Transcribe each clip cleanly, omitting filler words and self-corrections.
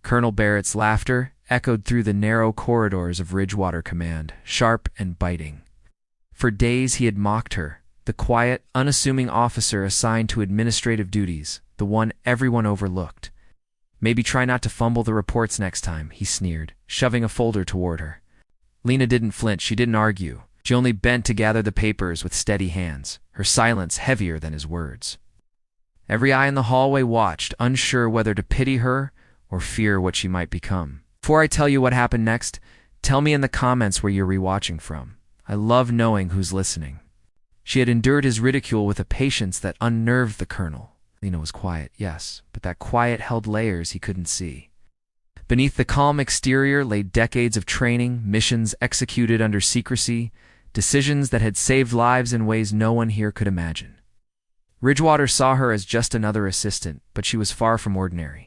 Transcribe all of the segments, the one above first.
Colonel Barrett's laughter echoed through the narrow corridors of Ridgewater Command, sharp and biting. For days he had mocked her, the quiet, unassuming officer assigned to administrative duties, the one everyone overlooked. "Maybe try not to fumble the reports next time," he sneered, shoving a folder toward her. Lena didn't flinch, she didn't argue. She only bent to gather the papers with steady hands, her silence heavier than his words. Every eye in the hallway watched, unsure whether to pity her or fear what she might become. "Before I tell you what happened next, tell me in the comments where you're rewatching from. I love knowing who's listening." She had endured his ridicule with a patience that unnerved the colonel. Lena was quiet, yes, but that quiet held layers he couldn't see. Beneath the calm exterior lay decades of training, missions executed under secrecy, decisions that had saved lives in ways no one here could imagine. Ridgewater saw her as just another assistant, but she was far from ordinary.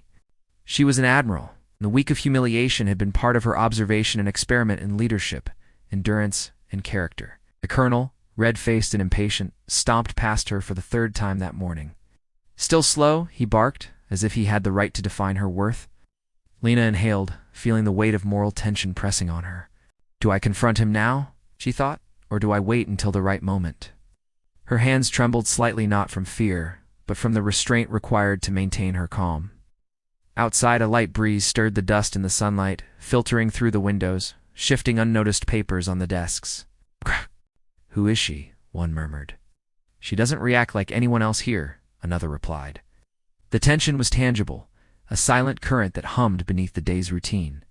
She was an admiral, and the week of humiliation had been part of her observation and experiment in leadership, endurance, and character. The colonel, red-faced and impatient, stomped past her for the third time that morning. "Still slow?" he barked, as if he had the right to define her worth. Lena inhaled, feeling the weight of moral tension pressing on her. "Do I confront him now?" she thought, "or do I wait until the right moment?" Her hands trembled slightly, not from fear, but from the restraint required to maintain her calm. Outside, a light breeze stirred the dust in the sunlight, filtering through the windows, shifting unnoticed papers on the desks. "Who is she?" one murmured. "She doesn't react like anyone else here," another replied. The tension was tangible, a silent current that hummed beneath the day's routine.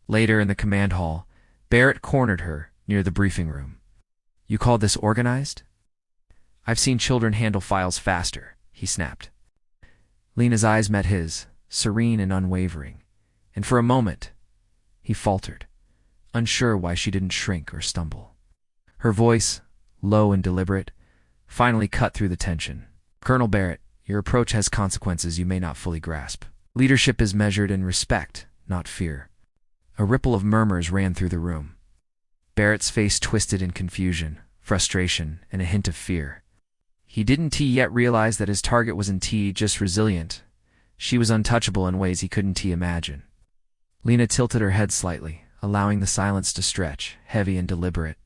Later in the command hall, Barrett cornered her near the briefing room. "You call this organized?" "I've seen children handle files faster," he snapped. Lena's eyes met his, serene and unwavering, and for a moment he faltered, unsure why she didn't shrink or stumble. Her voice, low and deliberate, finally cut through the tension. "Colonel Barrett, your approach has consequences you may not fully grasp. Leadership is measured in respect, not fear." A ripple of murmurs ran through the room. Barrett's face twisted in confusion, frustration, and a hint of fear. He didn't yet realize that his target wasn't just resilient. She was untouchable in ways he couldn't imagine. Lena tilted her head slightly, allowing the silence to stretch, heavy and deliberate.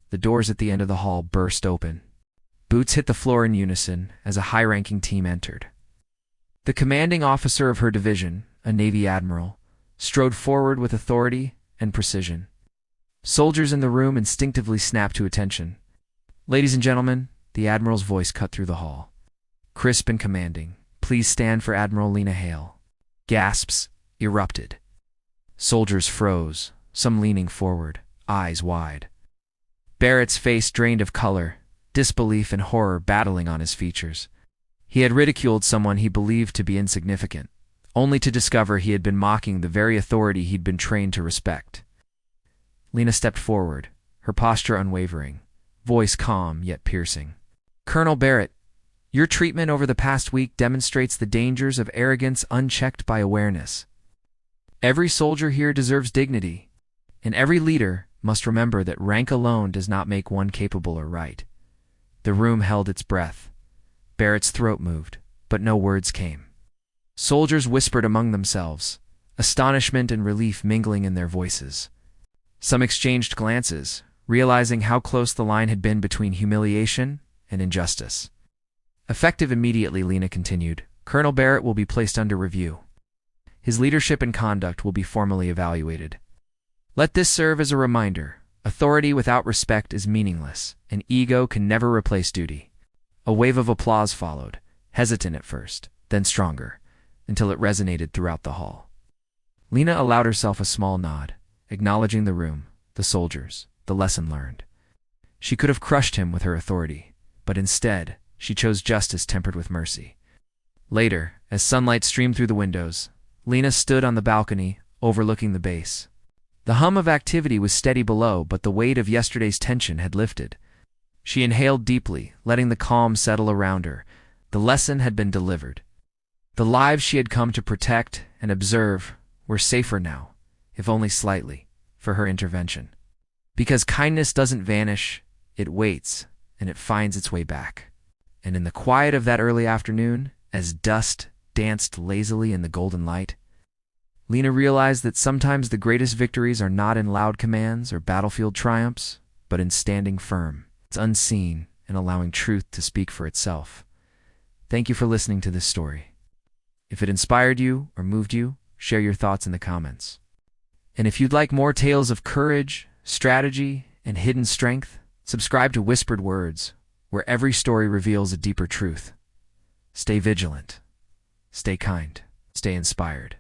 The doors at the end of the hall burst open. Boots hit the floor in unison as a high-ranking team entered. The commanding officer of her division, a Navy admiral, strode forward with authority and precision. Soldiers in the room instinctively snapped to attention. "Ladies and gentlemen," the admiral's voice cut through the hall. Crisp and commanding, "Please stand for Admiral Lena Hale." Gasps erupted. Soldiers froze, some leaning forward, eyes wide. Barrett's face drained of color, disbelief and horror battling on his features. He had ridiculed someone he believed to be insignificant, only to discover he had been mocking the very authority he'd been trained to respect. Lena stepped forward, her posture unwavering, voice calm yet piercing. "Colonel Barrett, your treatment over the past week demonstrates the dangers of arrogance unchecked by awareness. Every soldier here deserves dignity, and every leader must remember that rank alone does not make one capable or right." The room held its breath. Barrett's throat moved, but no words came. Soldiers whispered among themselves, astonishment and relief mingling in their voices. Some exchanged glances, realizing how close the line had been between humiliation and injustice. Effective immediately, Lena continued, "Colonel Barrett will be placed under review. His leadership and conduct will be formally evaluated. Let this serve as a reminder. Authority without respect is meaningless, and ego can never replace duty." A wave of applause followed, hesitant at first, then stronger, until it resonated throughout the hall. Lena allowed herself a small nod, acknowledging the room, the soldiers, the lesson learned. She could have crushed him with her authority, but instead, she chose justice tempered with mercy. Later, as sunlight streamed through the windows, Lena stood on the balcony, overlooking the base. The hum of activity was steady below, but the weight of yesterday's tension had lifted. She inhaled deeply, letting the calm settle around her. The lesson had been delivered. The lives she had come to protect and observe were safer now, if only slightly, for her intervention. Because kindness doesn't vanish, it waits, and it finds its way back. And in the quiet of that early afternoon, as dust danced lazily in the golden light, Lena realized that sometimes the greatest victories are not in loud commands or battlefield triumphs, but in standing firm. It's unseen and allowing truth to speak for itself. Thank you for listening to this story. If it inspired you or moved you, share your thoughts in the comments. And if you'd like more tales of courage, strategy, and hidden strength, subscribe to Whispered Words, where every story reveals a deeper truth. Stay vigilant, stay kind, stay inspired.